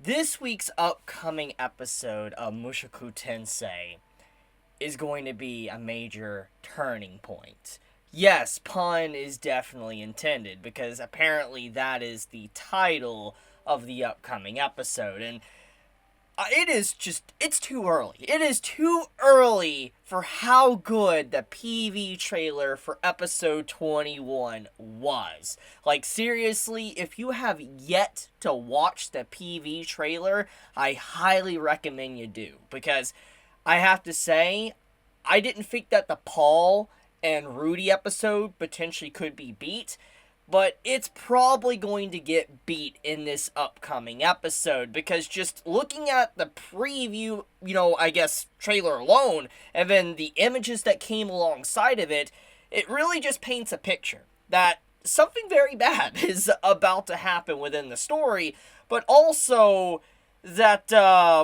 This week's upcoming episode of Mushoku Tensei is going to be a major turning point. Yes, pun is definitely intended because apparently that is the title of the upcoming episode. And it's too early. It is too early for how good the PV trailer for episode 21 was. Like, seriously, if you have yet to watch the PV trailer, I highly recommend you do. Because I have to say, I didn't think that the Paul and Rudy episode potentially could be beat. But it's probably going to get beat in this upcoming episode because just looking at the preview, trailer alone, and then the images that came alongside of it, it really just paints a picture that something very bad is about to happen within the story, but also that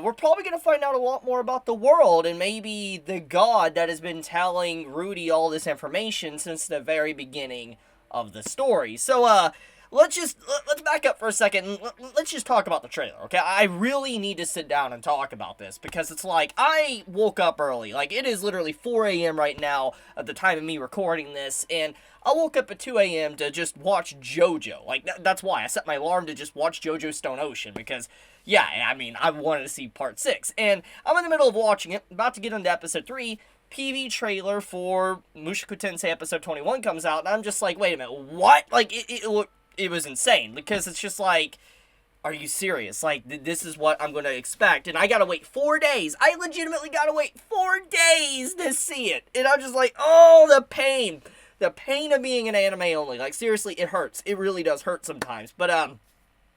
we're probably going to find out a lot more about the world and maybe the god that has been telling Rudy all this information since the very beginning of the story. So, let's back up for a second and let's just talk about the trailer, okay? I really need to sit down and talk about this because it's like, I woke up early. Like, it is literally 4 a.m. right now at the time of me recording this, and I woke up at 2 a.m. to just watch JoJo. Like, that's why I set my alarm to just watch JoJo Stone Ocean because, yeah, I mean, I wanted to see part 6. And I'm in the middle of watching it, about to get into episode 3, PV trailer for Mushoku Tensei episode 21 comes out, and I'm just like, wait a minute, what? Like, it was insane, because it's just like, are you serious? Like, this is what I'm going to expect, and I gotta wait 4 days. I legitimately gotta wait 4 days to see it, and I'm just like, oh, the pain. The pain of being an anime only. Like, seriously, it hurts. It really does hurt sometimes. But,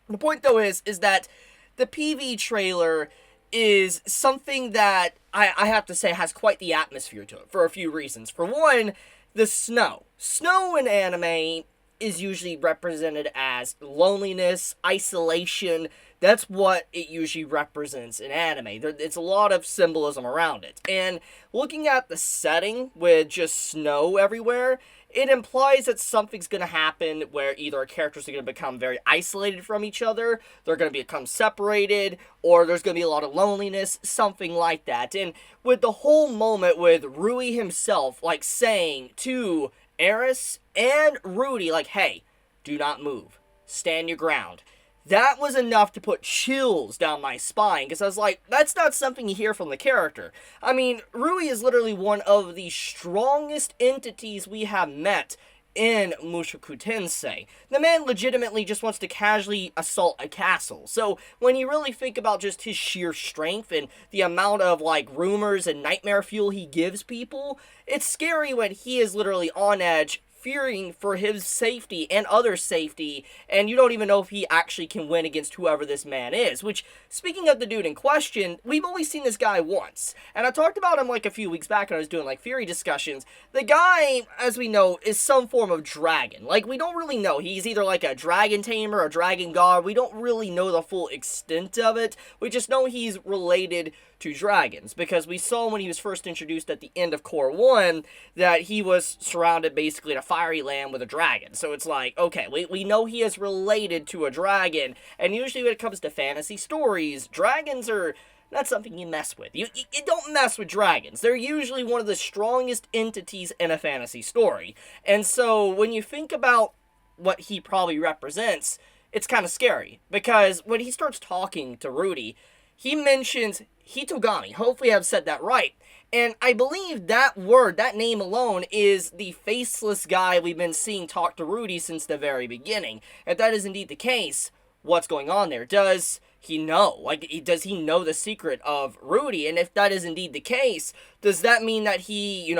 the point, though, is that the PV trailer is something that I have to say has quite the atmosphere to it for a few reasons. For one, the snow. Snow in anime is usually represented as loneliness, isolation. That's what it usually represents in anime. It's a lot of symbolism around it. And looking at the setting with just snow everywhere, it implies that something's going to happen where either characters are going to become very isolated from each other, they're going to become separated, or there's going to be a lot of loneliness, something like that. And with the whole moment with Rui himself, like, saying to Eris and Rudy, like, hey, do not move. Stand your ground. That was enough to put chills down my spine, because I was like, that's not something you hear from the character. I mean, Rui is literally one of the strongest entities we have met in Mushoku Tensei. The man legitimately just wants to casually assault a castle. So when you really think about just his sheer strength and the amount of, like, rumors and nightmare fuel he gives people, it's scary when he is literally on edge, fearing for his safety and others' safety, and you don't even know if he actually can win against whoever this man is. Which, speaking of the dude in question, we've only seen this guy once, and I talked about him like a few weeks back when I was doing like Fury discussions. The guy, as we know, is some form of dragon. Like, we don't really know. He's either like a dragon tamer or a dragon god. We don't really know the full extent of it. We just know he's related to dragons, because we saw when he was first introduced at the end of Core 1 that he was surrounded basically in a fiery land with a dragon. So it's like, okay, we know he is related to a dragon, and usually when it comes to fantasy stories, dragons are not something you mess with. You don't mess with dragons. They're usually one of the strongest entities in a fantasy story. And so when you think about what he probably represents, it's kind of scary, because when he starts talking to Rudy, he mentions Hitogami. Hopefully I've said that right. And I believe that word, that name alone, is the faceless guy we've been seeing talk to Rudy since the very beginning. If that is indeed the case, what's going on there? Does he know? Like, does he know the secret of Rudy? And if that is indeed the case, does that mean that he,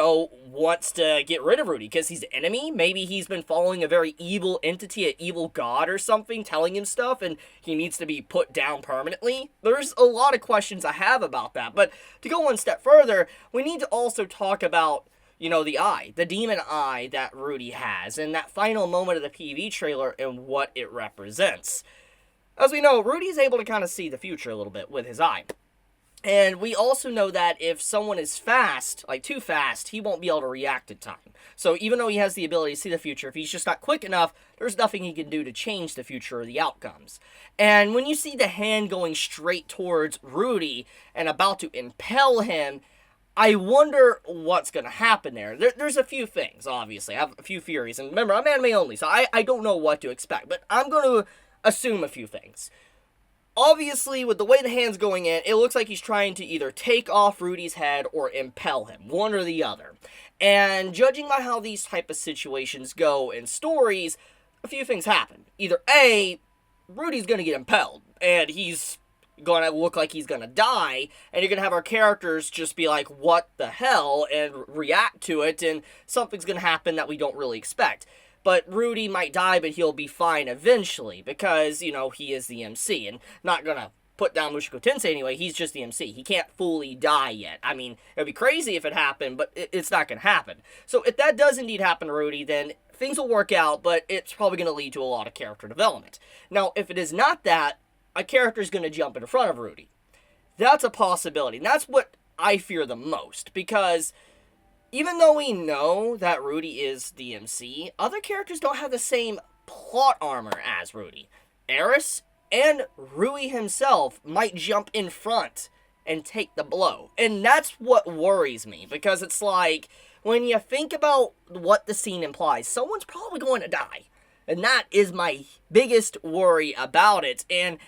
wants to get rid of Rudy because he's an enemy? Maybe he's been following a very evil entity, an evil god or something, telling him stuff, and he needs to be put down permanently? There's a lot of questions I have about that. But to go one step further, we need to also talk about the eye, the demon eye that Rudy has, and that final moment of the PV trailer and what it represents. As we know, Rudy's able to kind of see the future a little bit with his eye. And we also know that if someone is fast, like too fast, he won't be able to react in time. So even though he has the ability to see the future, if he's just not quick enough, there's nothing he can do to change the future or the outcomes. And when you see the hand going straight towards Rudy and about to impel him, I wonder what's going to happen there. There's a few things, obviously. I have a few theories. And remember, I'm anime only, so I don't know what to expect. But I'm going to assume a few things. Obviously, with the way the hand's going in, it looks like he's trying to either take off Rudy's head or impel him, one or the other. And judging by how these type of situations go in stories, a few things happen. Either A, Rudy's gonna get impelled, and he's gonna look like he's gonna die, and you're gonna have our characters just be like, what the hell, and react to it, and something's gonna happen that we don't really expect. But Rudy might die, but he'll be fine eventually, because, you know, he is the MC, and not gonna put down Mushoku Tensei anyway, he's just the MC. He can't fully die yet. I mean, it would be crazy if it happened, but it's not gonna happen. So if that does indeed happen to Rudy, then things will work out, but it's probably gonna lead to a lot of character development. Now, if it is not that, a character's gonna jump in front of Rudy. That's a possibility, and that's what I fear the most, because even though we know that Rudy is the MC, other characters don't have the same plot armor as Rudy. Eris and Rui himself might jump in front and take the blow. And that's what worries me, because it's like, when you think about what the scene implies, someone's probably going to die. And that is my biggest worry about it. And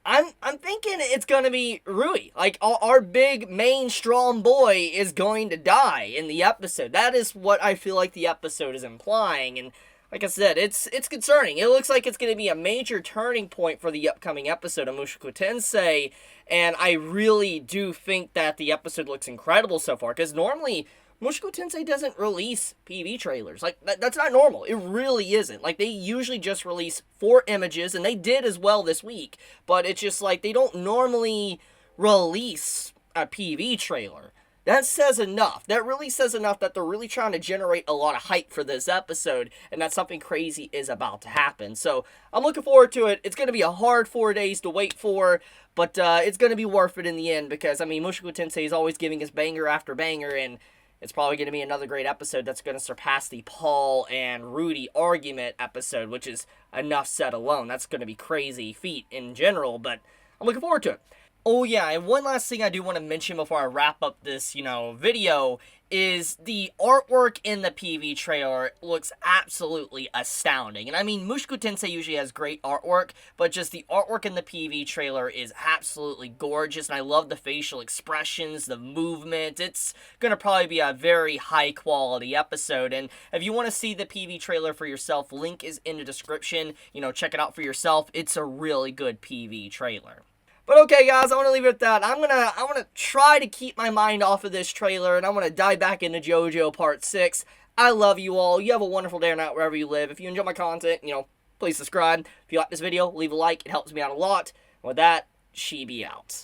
I'm thinking it's gonna be Rui. Like, our big, main, strong boy is going to die in the episode. That is what I feel like the episode is implying, and like I said, it's concerning. It looks like it's gonna be a major turning point for the upcoming episode of Mushoku Tensei, and I really do think that the episode looks incredible so far, because normally Mushoku Tensei doesn't release PV trailers. Like, that's not normal. It really isn't. Like, they usually just release 4 images, and they did as well this week. But it's just like, they don't normally release a PV trailer. That says enough. That really says enough that they're really trying to generate a lot of hype for this episode, and that something crazy is about to happen. So, I'm looking forward to it. It's going to be a hard 4 days to wait for, but it's going to be worth it in the end, because, I mean, Mushoku Tensei is always giving us banger after banger, and it's probably going to be another great episode that's going to surpass the Paul and Rudy argument episode, which is enough said alone. That's going to be crazy feat in general, but I'm looking forward to it. Oh yeah, and one last thing I do want to mention before I wrap up this, video, is the artwork in the PV trailer looks absolutely astounding. And I mean, Mushoku Tensei usually has great artwork, but just the artwork in the PV trailer is absolutely gorgeous, and I love the facial expressions, the movement. It's gonna probably be a very high quality episode, and if you want to see the PV trailer for yourself, link is in the description. Check it out for yourself. It's a really good PV trailer. But okay, guys, I want to leave it at that. I'm gonna try to keep my mind off of this trailer, and I'm gonna dive back into JoJo Part 6. I love you all. You have a wonderful day or night wherever you live. If you enjoy my content, please subscribe. If you like this video, leave a like. It helps me out a lot. With that, Chibi out.